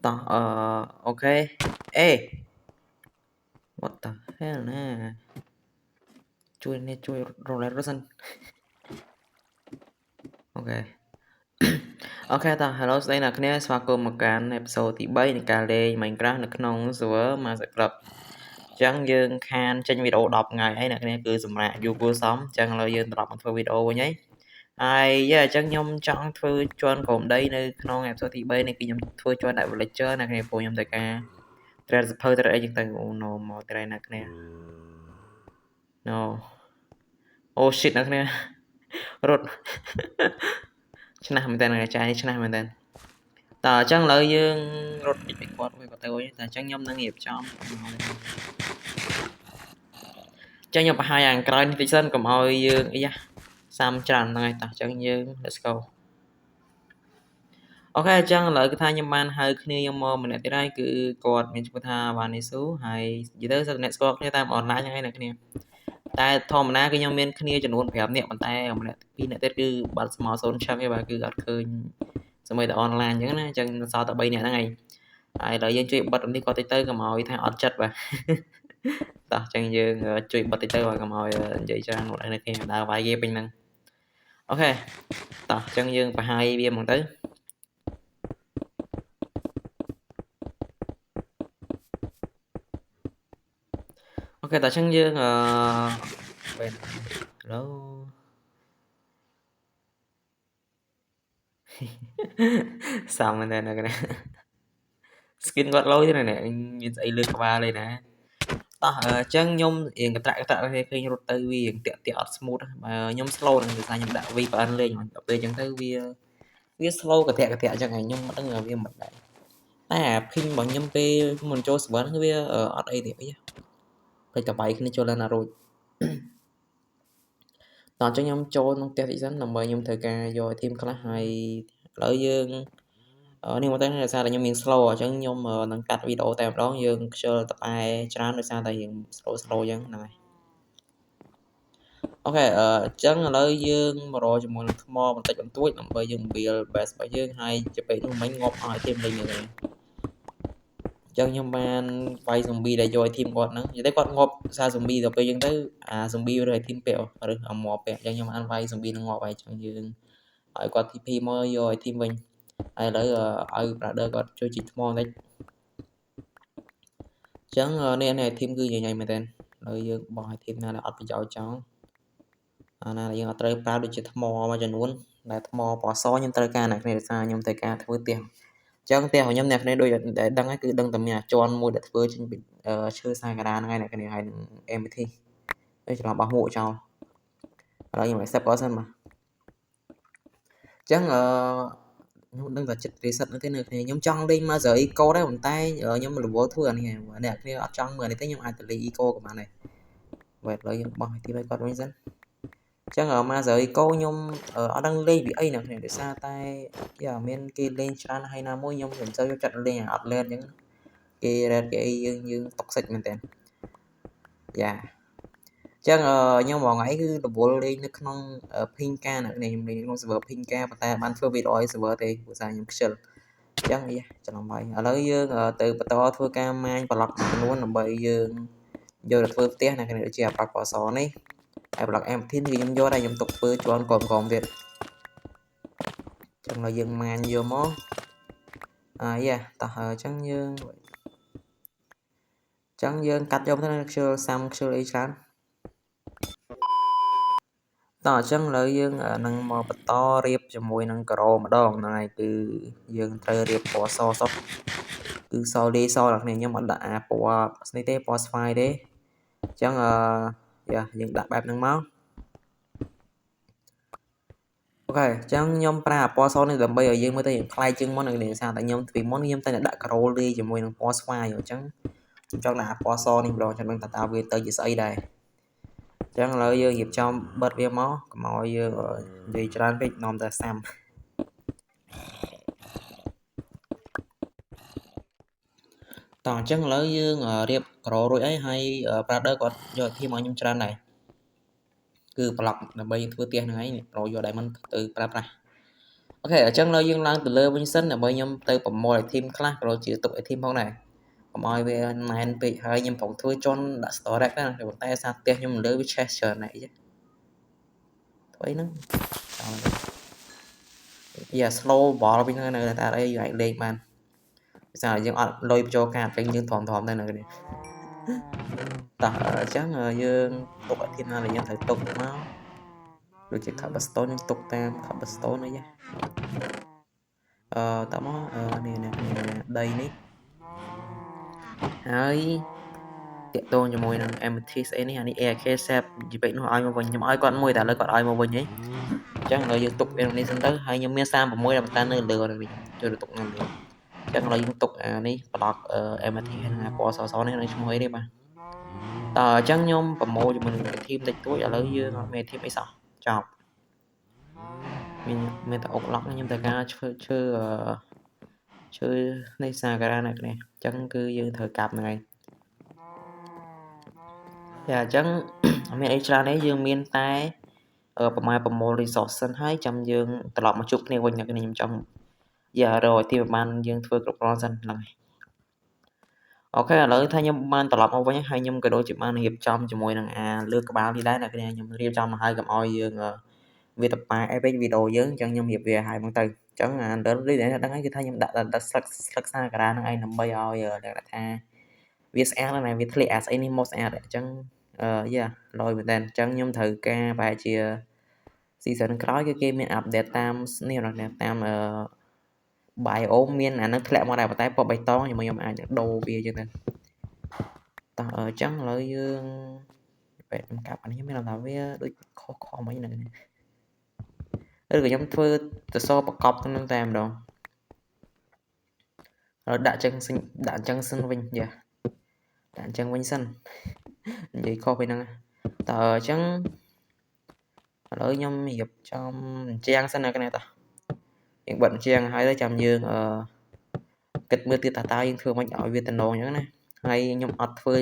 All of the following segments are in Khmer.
Tao ok. Ê, what the hell nè. Chui nè chui rồi lại Rosen. Ok. Ok ta hello ស្ដីអ្នកគ្នាស្វាគមន៍មកកាន់ episode ទី3នៃការលេង Minecraft នៅក្នុង server Master Club អញ្ចឹងយើងខានចេញវីដេអូ10ថ្ងៃហើយអ្នកគ្នាគឺសម្រាប់យូរគួរសមអញ្ចឹងឥឡូវយើងត្រឡប់មកធ្វើវីដេអូវិញហើយហើយអញ្ចឹងខ្ញុំចង់ធ្វើជាន់ក្រុមដីនៅក្នុង episode ទី3នេះគឺខ្ញុំធ្វើជាន់ villager អ្នកគ្នាព្រោះខ្ញុំត្រូវការ trade super trade អីចឹងទៅអូ no មក trade អ្នកគ្នា no oh shit អ្នកគ្នារត់ឆ្នះមែនតើអ្នកចាយនេះឆ្នះមែនតើតើអញ្ចឹងឥឡូវយើងរត់ពីគាត់ទៅវិញតែអញ្ចឹងខ្ញុំនឹងរៀបចំចឹងខ្ញុំបង្ហាញអាក្រោយនេះតិចសិនកុំឲ្យយើងអីសាំច្រើនហ្នឹងហើយតោះអញ្ចឹងយើង let's go អូខេអញ្ចឹងឥឡូវគឺថាខ្ញុំបានហៅគ្នាខ្ញុំមកម្នាក់ទៀតហើយគឺគាត់មានឈ្មោះថាវ៉ានីស៊ូហើយនិយាយទៅសិតអ្នកស្គាល់គ្នាតាមអនឡាញហ្នឹងឯងអ្នកគ្នាតែធម្មតាគឺខ្ញុំមានគ្នាចំនួន5នាក់ប៉ុន្តែម្នាក់2នាក់ទៀតគឺបាត់ស្មោះ0ឆឹងឯងបាទគឺអត់ឃើញស្មើតែអនឡាញអញ្ចឹងណាអញ្ចឹងសល់តែ3នាក់ហ្នឹងឯងហើយឥឡូវយើងជួយបិទនេះគាត់តិចទៅកុំឲ្យថាអត់ចិត្តបាទតោះអញ្ចឹងយើងជួយបិទតិចទៅឲ្យកុំឲ្យនិយាយច្រើនមកនៅគ្នាដើរវាយគេពេញហ្នឹងអូខេតោះអញ្ចឹងយើងបង្ហាញវាហ្មងទៅអូខេតោះអញ្ចឹងយើងពេលឡូសាំមែនតើណា skin គាត់លោទេណាមានស្អីលើក្បាលទេណាតោះអញ្ចឹងខ្ញុំរៀងកត្រាក់ឃើញរត់ទៅវារៀងតាក់អត់ smooth បើខ្ញុំ slow ហ្នឹងគឺថាខ្ញុំដាក់ VPN លេងដល់ពេលអញ្ចឹងទៅវា slow កតាក់អញ្ចឹងខ្ញុំមិនដឹងវាមិនដែរតែអា ping របស់ខ្ញុំពេលមុនចូល server ហ្នឹងវាអត់អីទេអីពេកតបាយគ្នាចូលឡើងណារួចតោះអញ្ចឹងខ្ញុំចូលក្នុងផ្ទះតិចសិនដើម្បីខ្ញុំត្រូវការយក team ខ្លះហើយឥឡូវយើងនេះមកតែដោយសារតែខ្ញុំមាន slow អញ្ចឹងខ្ញុំនឹងកាត់វីដេអូតែម្ដងយើងខ្ជិលតបែច្រើនដោយសារតែយើង slow អញ្ចឹងហ្នឹងហើយអូខេអញ្ចឹងឥឡូវយើងមករកជាមួយនឹងថ្មបន្តិចបន្តួចដើម្បីយើង build base របស់យើងហើយទៅពេលនោះមិញងាប់ឲ្យធីមលេងហ្នឹងអញ្ចឹងខ្ញុំបានវាយ zombie ដែលយកឲ្យធីមគាត់ហ្នឹងនិយាយទៅគាត់ងាប់សារ zombie ដល់ពេលអញ្ចឹងទៅអា zombie រើឲ្យធីមពាក់ឬអាងាប់ពាក់អញ្ចឹងខ្ញុំបានវាយ zombie នឹងងាប់ហើយអញ្ចឹងយើងឲ្យគាត់ TP មកយកឲ្យធីមវិញហើយឥឡូវឲ្យ brother គាត់ជួយជីកថ្មបន្តិចអញ្ចឹងនេះធីមគឺញញមែនតើឥឡូវយើងបោះឲ្យធីមណាដែលអត់ប្រយោជន៍ចោលអាណាដែលយើងអត់ត្រូវប្រើដូចជាថ្មមួយចំនួនដែលថ្មពណ៌សខ្ញុំត្រូវការអ្នកគ្នាដោយសារខ្ញុំត្រូវការធ្វើផ្ទះអញ្ចឹងផ្ទះរបស់ខ្ញុំអ្នកគ្នាដូចដែលដឹងហើយគឺដឹងតែមានជាន់មួយដែលធ្វើចេញពីឈើសាការាហ្នឹងហើយអ្នកគ្នាហើយនឹង MT ហើយច្រឡំបោះមួកចោលឥឡូវខ្ញុំ accept គាត់សិនបាទអញ្ចឹងខ្ញុំដឹងតែចិត្ត reset នោះទេនៅគ្នាខ្ញុំចង់លេង Master Eco ដែរប៉ុន្តែខ្ញុំ level ធ្វើអានេះអ្នកគ្នាអត់ចង់មើលនេះទេខ្ញុំអាចទៅលេង Eco ក៏បានដែរបើឥឡូវយើងបោះឲ្យទីឲ្យគាត់វិញសិនអញ្ចឹងMaster Eco ខ្ញុំអត់ដឹងលេងពីអីអ្នកគ្នាដោយសារតែមានគេលេងច្រើនហើយណាមួយខ្ញុំមិនសូវយកចិត្តលេងអត់ lane អញ្ចឹងគេ red គេអីយើង toxic មែនតើយ៉ាអញ្ចឹងខ្ញុំមួយថ្ងៃគឺរវល់លេងនៅក្នុង Pinka អ្នកនេះខ្ញុំលេងក្នុង server Pinka ប៉ុន្តែបានធ្វើវីដេអូឲ្យ server ទេព្រោះថាខ្ញុំខ្ជិលអញ្ចឹងច្រឡំហើយឥឡូវយើងទៅបន្តធ្វើការម៉ាញប្លុកចំនួនដើម្បីយើងយកទៅធ្វើផ្ទះអ្នកនេះដូចជាអាប៉ាក់ពណ៌សនេះហើយប្លុក M15 គឺខ្ញុំយកដែរខ្ញុំទុកធ្វើជាន់កុំទៀតអញ្ចឹងឲ្យយើងម៉ាញយកមកតោះអញ្ចឹងយើងកាត់យកទៅខ្ជិលសាំខ្ជិលអីច្រើនតោះអញ្ចឹងឥឡូវយើងនឹងមកបន្តរៀបជាមួយនឹងការ៉ូម្ដងហ្នឹងហើយគឺយើងត្រូវរៀបពណ៌សសុទ្ធគឺសលេសដល់គ្នាខ្ញុំអត់ដាក់អាពណ៌ស្នេះទេពណ៌ស្វាយទេអញ្ចឹងយើងដាក់បែបហ្នឹងមកអូខេអញ្ចឹងខ្ញុំប្រើពណ៌សនេះដើម្បីឲ្យយើងមើលទៅខ្លាយជាងមុននឹងនេះសារតែខ្ញុំពីមុនខ្ញុំតែដាក់ការ៉ូលេជាមួយនឹងពណ៌ស្វាយអញ្ចឹងខ្ញុំចង់ដាក់ពណ៌សនេះម្ដងចាំនឹងតើវាទៅជាស្អីដែរអញ្ចឹងឥឡូវយើងរៀបចំបិទវាមកកុំឲ្យយើងនិយាយច្រើនពេកនាំតែសាំតោះអញ្ចឹងឥឡូវយើងរៀបការ៉ូរួចហើយ brother គាត់យកធីមឲ្យខ្ញុំច្រើនដែរគឺប្លុកដើម្បីធ្វើផ្ទះហ្នឹងឯងប្រយក diamond ទៅប្រើប្រាស់ ok ở chân nơi dương lang từ lơ bên sân là bây nhom từ phẩm mồi team class rồi chỉ tục team phong này mọi về này bị hơi nhom phòng thui chọn đã store đấy đó để một tay sang tiền nhom lơ với chester này chứ thôi nó giờ slow bỏ bên nơi này ta đây vậy lên bàn sao dương lôi cho cả bên dương thòm đây này ta chắc dương tục ở team là dương phải tục máu được chỉ thợ bastone nhưng tục tam thợ bastone nữa nha tao mó nè đây níហើយតាក់ទងជាមួយនឹង amethyst អីនេះអានេះ air sap ជីពេកនោះឲ្យមកវិញខ្ញុំឲ្យគាត់មួយតែឥឡូវគាត់ឲ្យមកវិញហីអញ្ចឹងឥឡូវយើងទុកវានេះសិនទៅហើយខ្ញុំមាន36តែប៉ុន្តែនៅលើនេះចូលទុកនៅលើអញ្ចឹងឥឡូវយើងទុកអានេះ block amethyst ហ្នឹងពណ៌សនេះនឹងឈ្មោះអីនេះបាទតើអញ្ចឹងខ្ញុំប្រមូលជាមួយនឹង team តិចតួចឥឡូវយើងអត់មាន team អីសោះចប់មានតែអុកឡុកខ្ញុំតែការឈើនៃសាការ៉ាណាគ្នាអញ្ចឹងគឺយើងត្រូវកាប់ហ្នឹងហើយតែអញ្ចឹងអត់មានអីច្រើនទេយើងមានតែប្រមាណប្រមូល resource សិនហើយចាំយើងត្រឡប់មកជួបគ្នាវិញអ្នកខ្ញុំចង់រកទីបានយើងធ្វើគ្រប់គ្រាន់សិនហ្នឹងហើយអូខេឥឡូវថាខ្ញុំបានត្រឡប់មកវិញហើយខ្ញុំក៏ដូចជាបានរៀបចំជាមួយនឹងលើក្បាលនេះដែរអ្នកខ្ញុំរៀបចំមកហើយកុំឲ្យយើងវាតប៉ាអេពេកវីដេអូយើងអញ្ចឹងខ្ញុំរៀបវាឲ្យមកទៅអញ្ចឹងដល់នេះដឹងហើយគឺថាខ្ញុំដាក់ស្លឹកសាការ៉ាហ្នឹងឯងដើម្បីឲ្យលក្ខណៈថាវាស្អាតណាស់វាធ្លាក់ស្អីនេះមកស្អាតអញ្ចឹងលយមែនតើអញ្ចឹងខ្ញុំត្រូវការបែរជា season ក្រោយគឺគេមាន update តាមនេះតាម biome មានអានឹងធ្លាក់មកដែរប៉ុន្តែពណ៌បៃតងខ្ញុំអាចដូរវាអញ្ចឹងទៅតោះអញ្ចឹងឥឡូវយើងពេលខ្ញុំកាប់អានេះមានថាវាដូចខុសមិញហ្នឹងឬក៏ខ្ញុំធ្វើសសរប្រកបទៅនឹងតែម្ដងហើយដាក់អញ្ចឹងសិនវិញដាក់អញ្ចឹងវិញសិននិយាយខុសពីហ្នឹងតើអញ្ចឹងឥឡូវខ្ញុំរៀបចំអញ្ចឹងសិនណាកណែតយើងបិទអញ្ចឹងហើយទៅចាំយើងគិតមើលទៀតតើយើងធ្វើមិនឲ្យវាតំណងអញ្ចឹងណាហើយខ្ញុំអត់ធ្វើ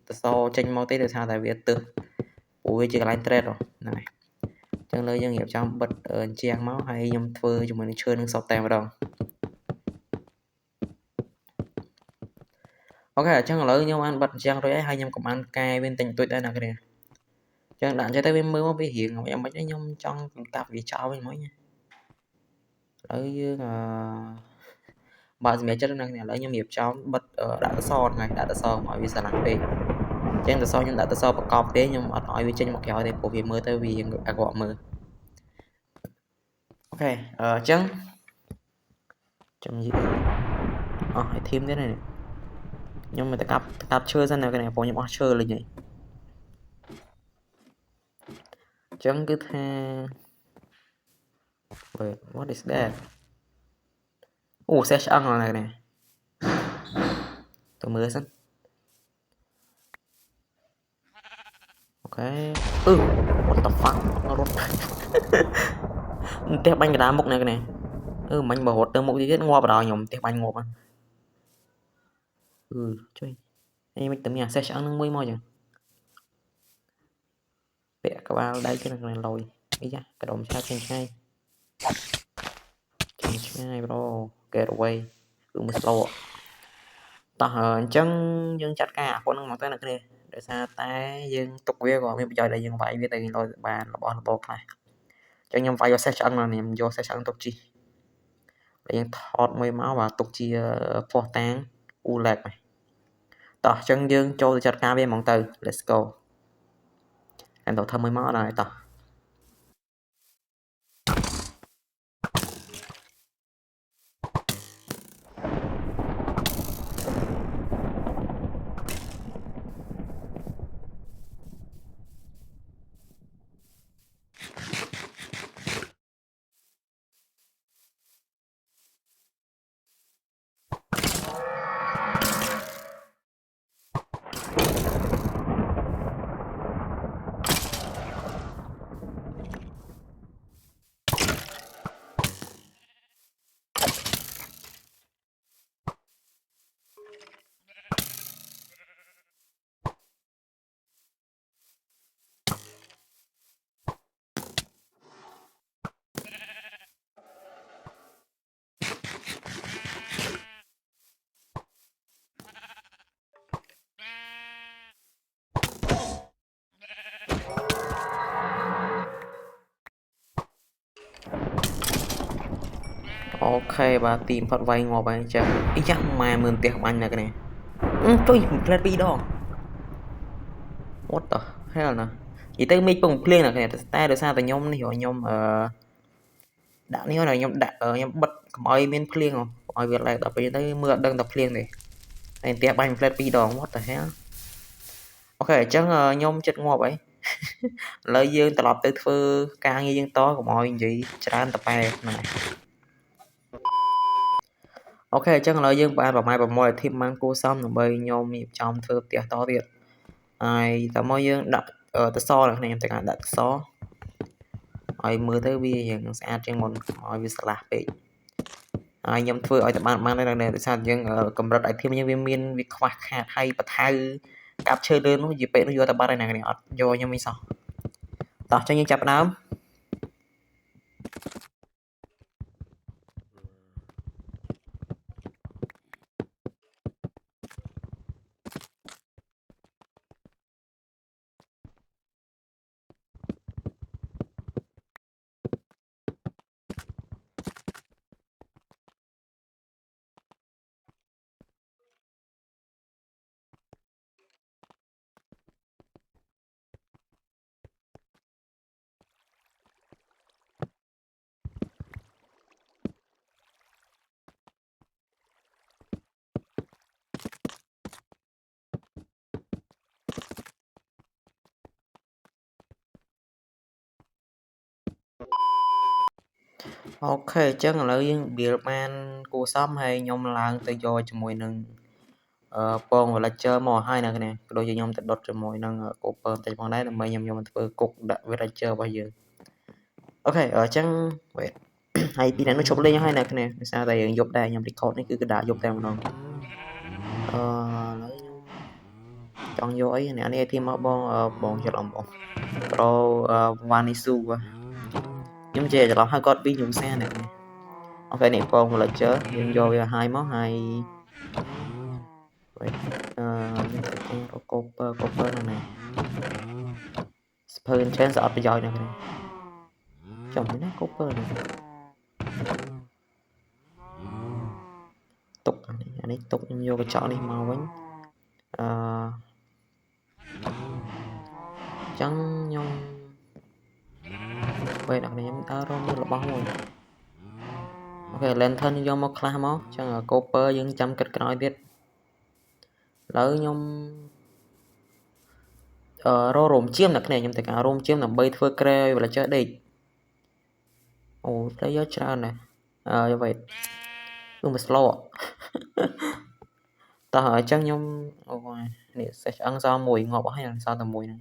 សសរចេញមកទេដោយសារតែវាទើសព្រោះវាជាកន្លែង trade ហ្នឹងហើយអញ្ចឹងលើយើងរៀបចំបិទអញ្ចឹងមកហើយខ្ញុំធ្វើជាមួយនឹងឈើនឹងសតតែម្ដងអូខេអញ្ចឹងឥឡូវខ្ញុំបានបិទអញ្ចឹងរួចហើយខ្ញុំក៏បានកែវាទិញទួចដែរណាគ្នាអញ្ចឹងដាក់អញ្ចឹងទៅវាមើលមកវារៀងយ៉ាងម៉េចខ្ញុំចង់កាប់វាចោលវិញហ្មងឥឡូវយើងបើសម្រាប់ចិត្តណាគ្នាឥឡូវខ្ញុំរៀបចំបិទដាក់សសរហ្នឹងដាក់សសរមកឲ្យវាស្រឡាញ់ពេកអញ្ចឹងសសរខ្ញុំដាក់សសរប្រកបទេខ្ញុំអត់ឲ្យវាចេញមកក្រៅទេព្រោះវាមើលទៅវាអាក្រក់មើលអូខេអញ្ចឹងចាំនិយាយឲ្យធីមទៀតនេះខ្ញុំមកទៅកាប់ឈើសិនណាគ្នាព្រោះខ្ញុំអស់ឈើលេងហើយអញ្ចឹងគឺថា Wait what is that អូសេះឆ្អឹងហ្នឹងណាទៅមើលសិនអូខេwhat the fuck រត់ផ្ទះបាញ់កណ្ដាលមុខណាគ្នាមិញបើរត់ទៅមុខទៀតងាប់ដល់ខ្ញុំផ្ទះបាញ់ងាប់ជួយអីមិនតែមានអាសេះឆ្អឹងនឹងមួយមកចឹងពាក់ក្បាលដៃគេនឹងលយអីយ៉ាកដុំឆាឆ្ងាយប្រូ get away គឺមិន slow តោះអញ្ចឹងយើងចាត់ការអាប៉ុនហ្នឹងមកទៅអ្នកគ្នាដោយសារតែយើងទុកវាក៏មានប្រយោជន៍ដែរយើងវាយវាទៅលយបានរបស់របរខ្លះអញ្ចឹងខ្ញុំវាយយកសេះឆ្អឹងមកខ្ញុំយកសេះឆ្អឹងទុកជីហើយយើងថតមួយមកបាទទុកជាភ័ស្តុតាងអ៊ូឡែកតោះអញ្ចឹងយើងចូលទៅចាត់ការវាហ្មងទៅ let's go ហើយទៅធ្វើមួយមកដល់ហើយតោះ ok bà tìm phật vay ngọt vậy chắc ý chắc mai mượn tiền của anh là cái này tôi lên đi đó what the hell nè vậy tới mấy bông play là cái này ta được sao tại nhóm hiểu nhóm đã nhớ là nhóm đã nhóm bật mọi bên play không mọi việc lại tập về tới mưa đơn tập play này anh tiền banh lên đi đó what the hell ok chắc nhóm chết ngọt vậy lời dương tập tới thư ca như dương to của mọi gì tràn tập bài này ok chắc lời dương bạn và mai và mọi thêm mang cô xong rồi bây nhóm nhịp trong thư tiệt to tiệt ai tao mọi dương đặt ở tới so là này em phải đặt so ai mưa tới bia hiện sẽ trên một mọi việc là vậy ai nhóm thư ở tập bạn mang đây là này tại sao dương ở cầm đặt lại thêm những viên miên việc khoa hạt hay và thay cặp chơi đơn nó dịp nó vô tập bạn này này vô nhóm mình sao tao cho những chập nào ok chắc là lời biệt man cô xóm hay nhom lang tới do cho mùi nâng pon và là chơi mò hai nè cái này đôi cho nhom tới đốt cho mùi nâng cô pon tới bằng đấy là mấy nhom nhom tới cục đã với là chơi bao giờ ok chắc vậy hay đi đánh nó chụp lên hai nè cái này sao tại dục đây nhom đi cột này cứ đã dục theo nó lấy chọn vô ấy này anh em thêm bon bon cho lòng bon pro vanisu nhóm chè cho lòng hai con pin dùng xe này ok này con là chớ nhưng vô hai món hai vậy copper này Spurn chance ở bây giờ này chồng cái này copper này tục anh ấy tục vô cái chọn này màu bánh trắng nhông về đặc này em ta rồi là bóng rồi ok lên thân vô một class mó chẳng là copper nhưng chăm kết cái nói biết lỡ nhông rô rồm chiêm là cái này nhưng tất cả rồm chiêm là bay thưa kre và là chơi đây ồ lấy gió tra này như vậy nhưng mà slow ta hỏi chắc nhông này sẽ ăn sao mùi ngọt hay là sao tầm mùi này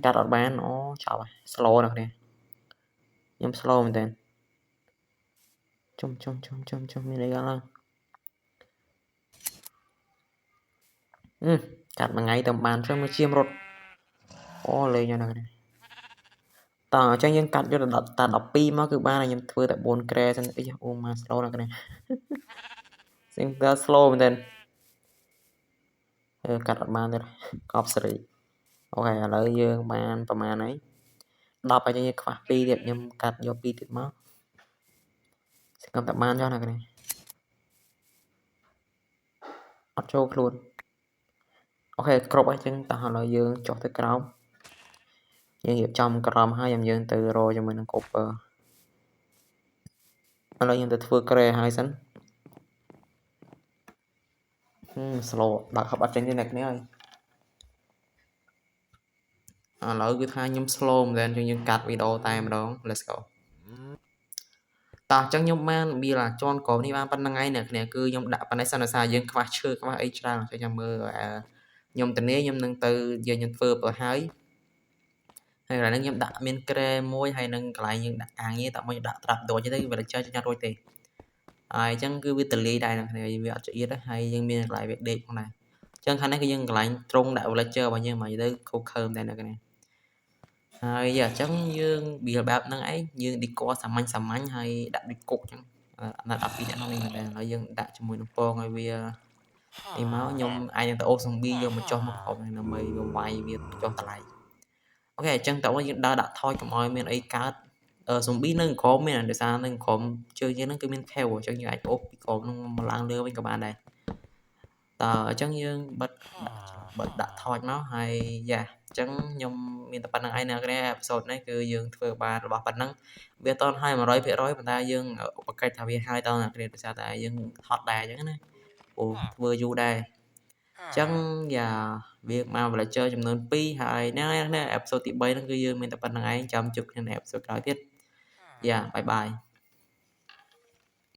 cả đọt bán nó chào slow được nè nhông slow mình tên trong mình lấy ra lần cắt mà ngay tầm bàn cho mới chiêm rột ô lên cho này tao cho những cắt cho là ta đọc pi mà cứ ba này nhầm thưa tại bốn kre xong ấy mà slow là cái này xem ta slow mình tên cắt đọt bàn rồi cọp sợi ok lấy dương bànประมาณ ấy đọc cho những khoa pi đẹp nhầm cắt vô pi tuyệt mất sẽ cầm tập bàn cho này cái này bắt cho luôn ok crop ấy chân ta là dương cho tới cái đó nhưng hiệp trong crom hai dòng dương từ rồi cho mình copper nó lấy dương từ thưa kre hai sẵn slow đặt học ở trên cái này ơi lỡ cái thay nhóm slow lên cho những cắt video time đó let's go ta chắc nhóm man bị là cho có đi ban năng ngay nè cứ nhóm đã ban này sao là sao dương các bạn chơi các bạn ấy ra cho nhóm mơ nhóm tình nhóm nâng từ giờ nhân phơ ở hai hay là nhóm đã miên kre môi hay nâng lại những đã như tạo mới đã tập đồ cho thấy về chơi cho nhau đôi tì ai chẳng cứ biết tình lý đây này việc chỉ đó hay dân miên lại việc đẹp con này chân khả năng cái dân lại trung đạo lại chơi bao nhiêu mà tới cô khơm đây là cái này giờ chẳng dương bị bạp năng ấy dương đi qua sắm anh hay đặt đi cục chẳng là đặt đi nó nên là dương đặt cho mùi nó po ngay vì em máu nhung ai đang ô xong bi vô mà cho một hộp này là mày vô vay việc cho ta lại ok chân tàu đã thôi cho mọi miền ấy cá zombie នៅក្រោមមានដោយសារនៅក្រោមជើងយើងហ្នឹងគឺមាន tail អញ្ចឹងយើងអាចអូសពីក្រោមហ្នឹងមកឡើងលើវិញក៏បានដែរតើអញ្ចឹងយើងបិទដាក់ថតមកហើយយ៉ាអញ្ចឹងខ្ញុំមានតែប៉ុណ្្នឹងឯងអ្នកនរអេពីសូតនេះគឺយើងធ្វើបានរបស់ប៉ុណ្្នឹងវាអត់ទាន់ហើយ 100% ប៉ុន្តែយើងឧបកិច្ចថាវាហើយតើអ្នកនាងដោយសារតែយើងថតដែរអញ្ចឹងណាអូធ្វើយូរដែរអញ្ចឹងយ៉ាវាមក villager ចំនួន2ហើយនៅអេពីសូតទី3ហ្នឹងគឺយើងមានតែប៉ុណ្្នឹងឯងចាំជួបគ្នានៅអេពីសូតក្រោយទៀតយ៉ាបាយបាយ